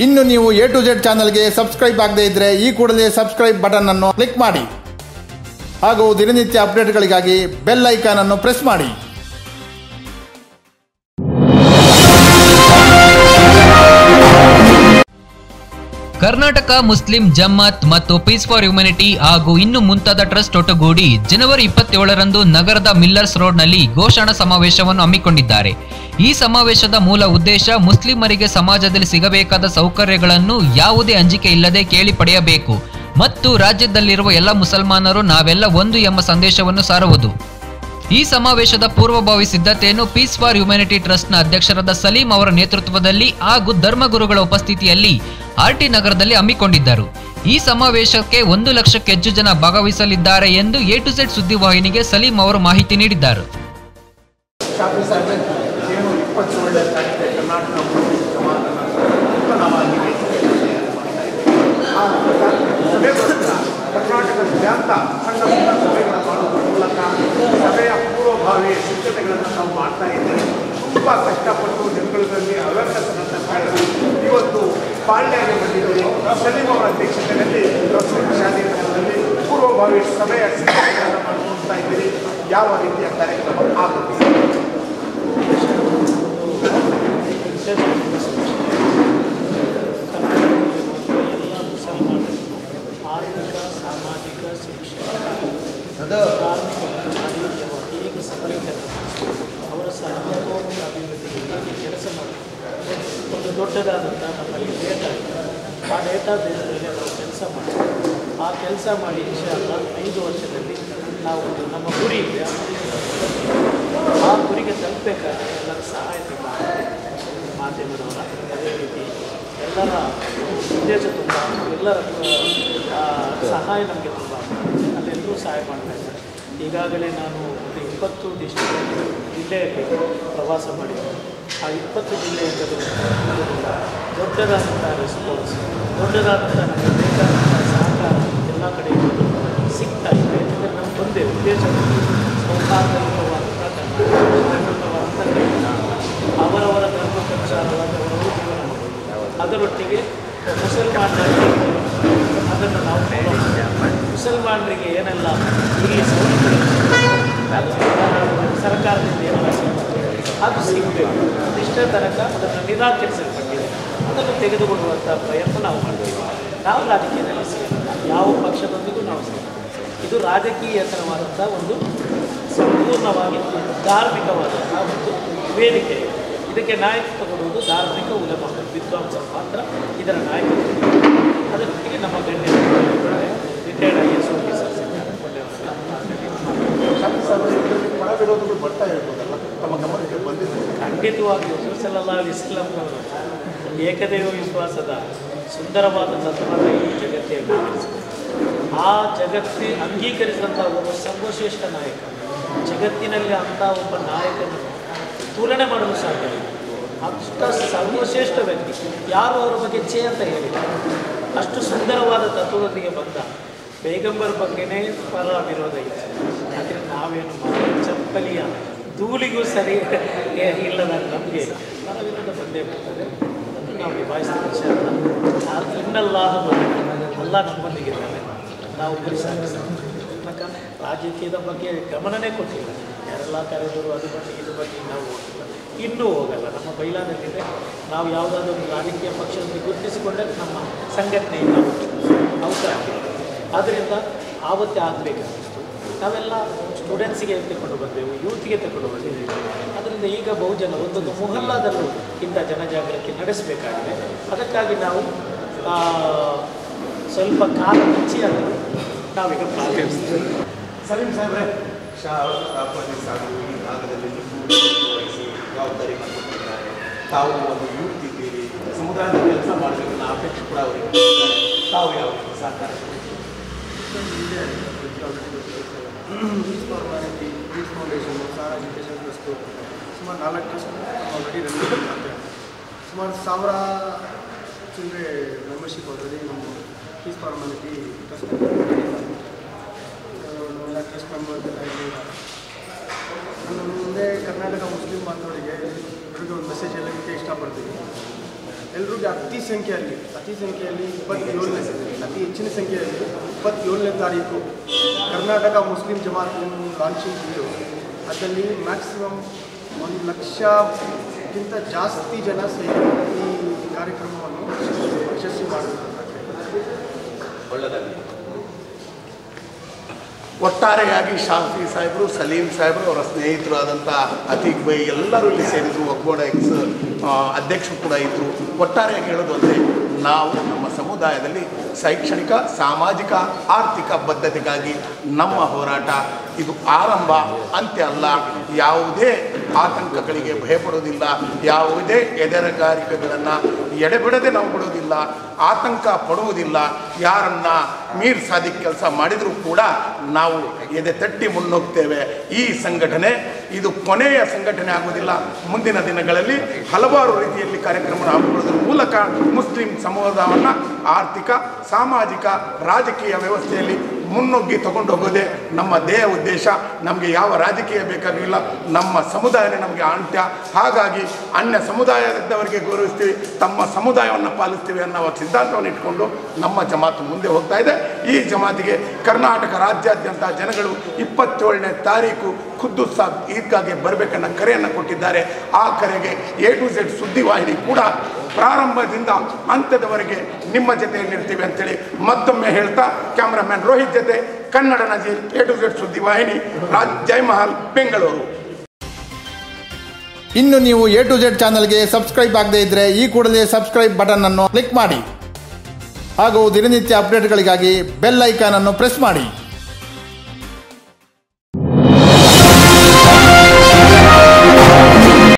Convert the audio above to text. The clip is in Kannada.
ಇನ್ನು ನೀವು A to Z ಚಾನಲ್ಗೆ ಸಬ್ಸ್ಕ್ರೈಬ್ ಆಗದೇ ಇದ್ದರೆ ಈ ಕೂಡಲೇ ಸಬ್ಸ್ಕ್ರೈಬ್ ಬಟನ್ ಅನ್ನು ಕ್ಲಿಕ್ ಮಾಡಿ ಹಾಗೂ ದಿನನಿತ್ಯ ಅಪ್ಡೇಟ್ಗಳಿಗಾಗಿ ಬೆಲ್ ಐಕಾನ್ ಅನ್ನು ಪ್ರೆಸ್ ಮಾಡಿ. ಕರ್ನಾಟಕ ಮುಸ್ಲಿಂ ಜಮಾತ್ ಮತ್ತು ಪೀಸ್ ಫಾರ್ ಹ್ಯುಮ್ಯಾನಿಟಿ ಹಾಗೂ ಇನ್ನು ಮುಂತಾದ ಟ್ರಸ್ಟ್ ಒಟ್ಟುಗೂಡಿ ಜನವರಿ 27ರಂದು ನಗರದ ಮಿಲ್ಲರ್ಸ್ ರೋಡ್ನಲ್ಲಿ ಘೋಷಣಾ ಸಮಾವೇಶವನ್ನು ಹಮ್ಮಿಕೊಂಡಿದ್ದಾರೆ. ಈ ಸಮಾವೇಶದ ಮೂಲ ಉದ್ದೇಶ ಮುಸ್ಲಿಮರಿಗೆ ಸಮಾಜದಲ್ಲಿ ಸಿಗಬೇಕಾದ ಸೌಕರ್ಯಗಳನ್ನು ಯಾವುದೇ ಅಂಜಿಕೆ ಇಲ್ಲದೆ ಕೇಳಿ ಪಡೆಯಬೇಕು ಮತ್ತು ರಾಜ್ಯದಲ್ಲಿರುವ ಎಲ್ಲ ಮುಸಲ್ಮಾನರು ನಾವೆಲ್ಲ ಒಂದು ಎಂಬ ಸಂದೇಶವನ್ನು ಸಾರುವುದು. ಈ ಸಮಾವೇಶದ ಪೂರ್ವಭಾವಿ ಸಿದ್ಧತೆಯನ್ನು ಪೀಸ್ ಫಾರ್ ಹ್ಯುಮ್ಯಾನಿಟಿ ಟ್ರಸ್ಟ್ನ ಅಧ್ಯಕ್ಷರಾದ ಸಲೀಂ ಅವರ ನೇತೃತ್ವದಲ್ಲಿ ಹಾಗೂ ಧರ್ಮಗುರುಗಳ ಉಪಸ್ಥಿತಿಯಲ್ಲಿ RT ನಗರದಲ್ಲಿ ಹಮ್ಮಿಕೊಂಡಿದ್ದರು. ಈ ಸಮಾವೇಶಕ್ಕೆ 1 ಲಕ್ಷಕ್ಕೆ ಹೆಚ್ಚು ಜನ ಭಾಗವಹಿಸಲಿದ್ದಾರೆ ಎಂದು A to Z ಸುದ್ದಿವಾಹಿನಿಗೆ ಸಲೀಂ ಅವರು ಮಾಹಿತಿ ನೀಡಿದ್ದಾರೆ. ಕರ್ನಾಟಕದಾದ್ಯಂತ ಸಣ್ಣ ಸಣ್ಣ ಸಭೆಗಳನ್ನು ಮಾಡುವುದರ ಮೂಲಕ ಸಭೆಯ ಪೂರ್ವಭಾವಿ ಸಿದ್ಧತೆಗಳನ್ನು ನಾವು ಮಾಡ್ತಾ ಇದ್ದೇವೆ. ತುಂಬ ಕಷ್ಟಪಟ್ಟು ಜನಗಳಲ್ಲಿ ಅವೇರ್ನೆಸ್ ಅಂತ ಇವತ್ತು ಪಾಳ್ಯಗೆ ಬಂದಿದ್ದೇವೆ. ಸಲೀಂ ಅವರ ಅಧ್ಯಕ್ಷತೆಯಲ್ಲಿ ಶಾಲೆಗಳಲ್ಲಿ ಪೂರ್ವಭಾವಿ ಸಭೆಯ ಸಿದ್ಧತೆಗಳನ್ನು ಮಾಡ್ಕೊಳ್ತಾ ಇದ್ದೀರಿ. ಯಾವ ರೀತಿಯ ಕಾರ್ಯಕ್ರಮ ಆಗುತ್ತೆ? ಆರ್ಥಿಕ ಸಾಮಾಜಿಕ ಶಿಕ್ಷಣ ಈಗ ಸಬಲೀಕರಣ ಅವರ ಸರ್ವತೋಮುಖ ಅಭಿವೃದ್ಧಿಗೆ ಕೆಲಸ ಮಾಡಿ ಒಂದು ದೊಡ್ಡದಾದಂಥ ನಮ್ಮಲ್ಲಿ ಡೇಟಾ ಇದೆ. ಆ ಡೇಟಾ ಬೇಸ್ನಲ್ಲಿ ನಾವು ಕೆಲಸ ಮಾಡಿ ಆ ಕೆಲಸ ಮಾಡಿ ಇನ್ಶಾಲ್ಲ 5 ವರ್ಷದಲ್ಲಿ ನಾವು ನಮ್ಮ ಗುರಿ ಇದೆ. ಆ ಗುರಿಗೆ ತಲುಪಬೇಕಾದ್ರೆ ಎಲ್ಲರ ಸಹಾಯ ಮಾಧ್ಯಮದವರ ಅದೇ ರೀತಿ ಎಲ್ಲರ ಉದ್ದೇಶ ತುಂಬ ಎಲ್ಲರ ಸಹಾಯ ನಮಗೆ ತುಂಬ ಅಲ್ಲೆಲ್ಲರೂ ಸಹಾಯ ಮಾಡ್ತಾ ಇದ್ದಾರೆ. ಈಗಾಗಲೇ ನಾನು ಒಂದು 20 ಜಿಲ್ಲೆಯಲ್ಲಿ ಪ್ರವಾಸ ಮಾಡಿದ್ದೇನೆ. ಆ 20 ಜಿಲ್ಲೆಯಿಂದ ದೊಡ್ಡದಾದಂಥ ರೆಸ್ಪಾನ್ಸ್, ದೊಡ್ಡದಾದಂಥ ನಮಗೆ ಬೇಕಾದಂಥ ಸಹಕಾರ ಎಲ್ಲ ಕಡೆಯಿಂದ ಸಿಗ್ತಾ ಇದೆ. ಯಾಕಂದರೆ ನಮ್ಮ ಒಂದೇ ಉದ್ದೇಶ ಸೌಹಾರ್ದಯುತವಾದಂಥ ಅವರವರ ಧರ್ಮಕ್ಕನುಸಾರವಾಗಿ ಅವರವರು ಜೀವನ ಮಾಡೋದು. ಅದರೊಟ್ಟಿಗೆ ಮುಸಲ್ಮಾನರಿಗೆ ಅದನ್ನು ನಾವು ಮುಸಲ್ಮಾನರಿಗೆ ಏನೆಲ್ಲ ಇಲ್ಲಿ ಸರ್ಕಾರದಿಂದ ಏನೆಲ್ಲ ಸಿಗ್ತದೆ ಅದು ಸಿಗಬೇಕು. ಇಷ್ಟೇ ತನಕ ಅದನ್ನು ನಿರಾಕರಿಸಲ್ಪಟ್ಟಿದೆ. ಅದನ್ನು ತೆಗೆದುಕೊಳ್ಳುವಂಥ ಪ್ರಯತ್ನ ನಾವು ಮಾಡ್ತೀವಿ. ನಾವು ರಾಜಕೀಯದಲ್ಲಿ ಸೇರಿಲ್ಲ, ಯಾವ ಪಕ್ಷದೊಂದಿಗೂ ನಾವು ಸೇರಿಲ್ಲ. ಇದು ರಾಜಕೀಯೇತರವಾದಂಥ ಒಂದು ಸಂಪೂರ್ಣವಾಗಿ ಧಾರ್ಮಿಕವಾದಂಥ ಒಂದು ವೇದಿಕೆ. ಇದಕ್ಕೆ ನಾಯಕತ್ವ ಕೊಡುವುದು ಧಾರ್ಮಿಕ ಉಲಮ ವಿದ್ವಾಂಸರು ಮಾತ್ರ ಇದರ ನಾಯಕತ್ವ. ಅದರೊಟ್ಟಿಗೆ ನಮ್ಮ ಗಣ್ಯರು ರಿಟೈರ್ಡ್ IAS ಆಫೀಸರ್ಸ್ ಪಣ ವಿರೋಧಗಳು ಬರ್ತಾ ಇರ್ಬೋದಲ್ಲ, ತಮ್ಮ ಗಮನಕ್ಕೆ ಬಂದಿದೆ? ಖಂಡಿತವಾಗಿಯೂ ಸಲ್ಲಲ್ಲಾಹು ಅಲೈಹಿ ವಸಲ್ಲಂರವರು ಏಕದೇವ ವಿಶ್ವಾಸದ ಸುಂದರವಾದ ತತ್ವವನ್ನು ಈ ಜಗತ್ತೇ ಅಂಗೀಕರಿಸಿದೆ. ಆ ಜಗತ್ತೇ ಅಂಗೀಕರಿಸಿದಂಥ ಒಬ್ಬ ಸರ್ವಶ್ರೇಷ್ಠ ನಾಯಕ, ಜಗತ್ತಿನಲ್ಲಿ ಅಂಥ ಒಬ್ಬ ನಾಯಕನನ್ನು ತುಲನೆ ಮಾಡಲು ಸಾಧ್ಯವಿಲ್ಲ. ಅಷ್ಟು ಸರ್ವಶ್ರೇಷ್ಠ ವ್ಯಕ್ತಿ, ಯಾರು ಅವರ ಬಗ್ಗೆ ಛೇ ಅಂತ ಹೇಳಿಲ್ಲ. ಅಷ್ಟು ಸುಂದರವಾದ ತತ್ವದೊಂದಿಗೆ ಬಂದ ಪೈಗಂಬರ್ ಬಗ್ಗೆನೇ ಪರ ವಿರೋಧ ಇದೆ. ಆದರೆ ನಾವೇನು ಮಾಡಿ ಚಪ್ಪಲಿಯ ಧೂಳಿಗೂ ಸರಿ ಇಲ್ಲದ ನಮಗೆ ಪರ ವಿರೋಧ ಬಂದೇ ಬರ್ತದೆ. ಅದನ್ನು ನಾವು ನಿಭಾಯಿಸಿದ ಇನ್ನಲ್ಲಾಹ ಅಲ್ಲ ನಮ್ಮೊಂದಿಗಿದ್ದಾನೆ. ನಾವು ಗುರಿ ಸಾಧಿಸೋಣ. ರಾಜಕೀಯದ ಬಗ್ಗೆ ಗಮನನೇ ಕೊಟ್ಟಿಲ್ಲ. ಯಾರೆಲ್ಲ ಕರೆದರು ಅದು ಬಗ್ಗೆ ಇದು ಬಗ್ಗೆ ನಾವು ಇನ್ನೂ ಹೋಗಲ್ಲ. ನಮ್ಮ ಬೈಲಾದಲ್ಲಿದೆ. ನಾವು ಯಾವುದಾದ್ರೂ ಒಂದು ರಾಜಕೀಯ ಪಕ್ಷವನ್ನು ಗುರುತಿಸಿಕೊಂಡಾಗ ನಮ್ಮ ಸಂಘಟನೆಯಿಂದ ಅವಸರ. ಆದ್ದರಿಂದ ಆವತ್ತೇ ಆಗಬೇಕಾಗಿತ್ತು. ನಾವೆಲ್ಲ ಸ್ಟೂಡೆಂಟ್ಸಿಗೆ ತೆಗೆದುಕೊಂಡು ಬಂದೆವು, ಯೂತ್ಗೆ ತೆಗೆದುಕೊಂಡು ಬಂದಿದ್ದೇವೆ. ಅದರಿಂದ ಈಗ ಬಹುಜನ ಒಂದೊಂದು ಮೊಹಲ್ಲಾದಲ್ಲೂ ಇಂಥ ಜನಜಾಗೃತಿ ನಡೆಸಬೇಕಾಗಿದೆ. ಅದಕ್ಕಾಗಿ ನಾವು ಸ್ವಲ್ಪ ಕಾಲ ಮುಂಚೆಯಾದರೂ ನಾವೀಗ ಪ್ರಾರಂಭಿಸ್ತೇವೆ. ಸಲೀಂ ಸಾಹೇಬ್ರೆ, ಈ ಭಾಗದಲ್ಲಿ ವಹಿಸಿ ಜವಾಬ್ದಾರಿ ಮಾಡಿಕೊಟ್ಟಿದ್ದಾರೆ. ತಾವು ಒಂದು ಯೂತ್ ಇದ್ದೀರಿ, ಸಮುದಾಯದ ಕೆಲಸ ಮಾಡಬೇಕು ಅನ್ನೋ ಅಪೇಕ್ಷೆ ಕೂಡ ಅವರಿಗೆ. ತಾವು ಯಾವ ಸಹಕಾರ? Peace for humanity, peace foundation, Sara education trust ಸುಮಾರು 4 ಟ್ರಸ್ಟ್ ಆಲ್ರೆಡಿ ರನ್ನಿಂಗ್ ಮಾಡ್ತೇವೆ. ಸುಮಾರು 1000 ಚಿಲ್ಲರೆ ಮೆಂಬರ್ಶಿಪ್ ಆಲ್ರೆಡಿ ನಮ್ಮ peace for humanity trust trust members ಎಲ್ಲ ಇದ್ದಾರೆ. ನಮ್ಮ ಮುಂದೆ ಕರ್ನಾಟಕ ಮುಸ್ಲಿಂ ಬಾಂಧವರಿಗೆ ಒಂದು ಮೆಸೇಜ್ ಹೇಳೋಕ್ಕೆ ಇಷ್ಟಪಡ್ತೀನಿ. ಎಲ್ರಿಗೂ ಅತಿ ಸಂಖ್ಯೆಯಲ್ಲಿ ಅತಿ ಹೆಚ್ಚಿನ ಸಂಖ್ಯೆಯಲ್ಲಿ 27ನೇ ತಾರೀಕು ಕರ್ನಾಟಕ ಮುಸ್ಲಿಂ ಜಮಾತ್ ಲಾಂಚಿಂಗ್ ಇದ್ದು ಅದರಲ್ಲಿ ಮ್ಯಾಕ್ಸಿಮಮ್ 1 ಲಕ್ಷಕ್ಕಿಂತ ಜಾಸ್ತಿ ಜನ ಸೇರಿ ಈ ಕಾರ್ಯಕ್ರಮವನ್ನು ಯಶಸ್ವಿ ಮಾಡಬೇಕು. ಒಳ್ಳೆಯದಾಗಲಿ. ಒಟ್ಟಾರೆಯಾಗಿ ಶಾಫಿ ಸಾಹೇಬರು, ಸಲೀಂ ಸಾಹೇಬರು, ಅವರ ಸ್ನೇಹಿತರು ಆದಂಥ ಅತೀಕ್ ಬೈ ಎಲ್ಲರೂ ಇಲ್ಲಿ ಸೇರಿದರು. ಒಗ್ಗೋಡ ಎಕ್ಸ್ ಅಧ್ಯಕ್ಷರು ಕೂಡ ಇದ್ದರು. ಒಟ್ಟಾರೆಯಾಗಿ ಹೇಳೋದು ಅಂದರೆ ನಾವು ನಮ್ಮ ಸಮುದಾಯದಲ್ಲಿ ಶೈಕ್ಷಣಿಕ, ಸಾಮಾಜಿಕ, ಆರ್ಥಿಕ ಬದ್ಧತೆಗಾಗಿ ನಮ್ಮ ಹೋರಾಟ ಇದು ಆರಂಭ, ಅಂತ್ಯ ಅಲ್ಲ. ಯಾವುದೇ ಆತಂಕಗಳಿಗೆ ಭಯಪಡೋದಿಲ್ಲ, ಯಾವುದೇ ಎದೆರಗಾರಿಕೆಗಳನ್ನು ಎಡೆಬಿಡದೆ ನಾವು ಬಿಡೋದಿಲ್ಲ, ಆತಂಕ ಪಡುವುದಿಲ್ಲ. ಯಾರನ್ನ ಮೀರ್ ಸಾದಿಕ್ ಕೆಲಸ ಮಾಡಿದರೂ ಕೂಡ ನಾವು ಎದೆ ತಟ್ಟಿ ಮುನ್ನೋಗ್ತೇವೆ. ಈ ಸಂಘಟನೆ ಇದು ಕೊನೆಯ ಸಂಘಟನೆ ಆಗುವುದಿಲ್ಲ. ಮುಂದಿನ ದಿನಗಳಲ್ಲಿ ಹಲವಾರು ರೀತಿಯಲ್ಲಿ ಕಾರ್ಯಕ್ರಮ ಹಮ್ಮಿಕೊಳ್ಳೋದ್ರ ಮೂಲಕ ಮುಸ್ಲಿಂ ಸಮುದಾಯವನ್ನು ಆರ್ಥಿಕ, ಸಾಮಾಜಿಕ, ರಾಜಕೀಯ ವ್ಯವಸ್ಥೆಯಲ್ಲಿ ಮುನ್ನುಗ್ಗಿ ತಗೊಂಡು ಹೋಗೋದೇ ನಮ್ಮ ಧ್ಯೇಯ ಉದ್ದೇಶ. ನಮಗೆ ಯಾವ ರಾಜಕೀಯ ಬೇಕಾಗಿಲ್ಲ, ನಮ್ಮ ಸಮುದಾಯನೇ ನಮಗೆ ಅಂತ್ಯ. ಹಾಗಾಗಿ ಅನ್ಯ ಸಮುದಾಯದವರಿಗೆ ಗೌರವಿಸ್ತೀವಿ, ತಮ್ಮ ಸಮುದಾಯವನ್ನು ಪಾಲಿಸ್ತೀವಿ ಅನ್ನೋ ಸಿದ್ಧಾಂತವನ್ನು ಇಟ್ಕೊಂಡು ನಮ್ಮ ಜಮಾತು ಮುಂದೆ ಹೋಗ್ತಾ ಇದೆ. ಈ ಜಮಾತಿಗೆ ಕರ್ನಾಟಕ ರಾಜ್ಯಾದ್ಯಂತ ಜನಗಳು 27ನೇ ತಾರೀಕು ಖುದ್ದು ಸಾಬ್ ಈದ್ಗಾಗೆ ಬರಬೇಕನ್ನೋ ಕರೆಯನ್ನು ಕೊಟ್ಟಿದ್ದಾರೆ. ಆ ಕರೆಗೆ A to Z ಸುದ್ದಿವಾಹಿನಿ ಕೂಡ ಪ್ರಾರಂಭದಿಂದ ಅಂತ್ಯದವರೆಗೆ ನಿಮ್ಮ ಜೊತೆಯಲ್ಲಿರ್ತೀವಿ ಅಂತೇಳಿ ಮತ್ತೊಮ್ಮೆ ಹೇಳ್ತಾ, ಕ್ಯಾಮ್ರಾಮ್ಯಾನ್ ರೋಹಿತ್ ಜೊತೆ Kannada Nazeer, A to Z ಸುದ್ದಿವಾಹಿನಿ, Jayamahal, Bengaluru. ಇನ್ನು ನೀವು A to Z ಚಾನಲ್ಗೆ ಸಬ್ಸ್ಕ್ರೈಬ್ ಆಗದೇ ಇದ್ದರೆ ಈ ಕೂಡಲೇ ಸಬ್ಸ್ಕ್ರೈಬ್ ಬಟನ್ ಅನ್ನು ಕ್ಲಿಕ್ ಮಾಡಿ ಹಾಗೂ ದಿನನಿತ್ಯ ಅಪ್ಡೇಟ್ಗಳಿಗಾಗಿ ಬೆಲ್ ಐಕಾನ್ ಅನ್ನು ಪ್ರೆಸ್ ಮಾಡಿ.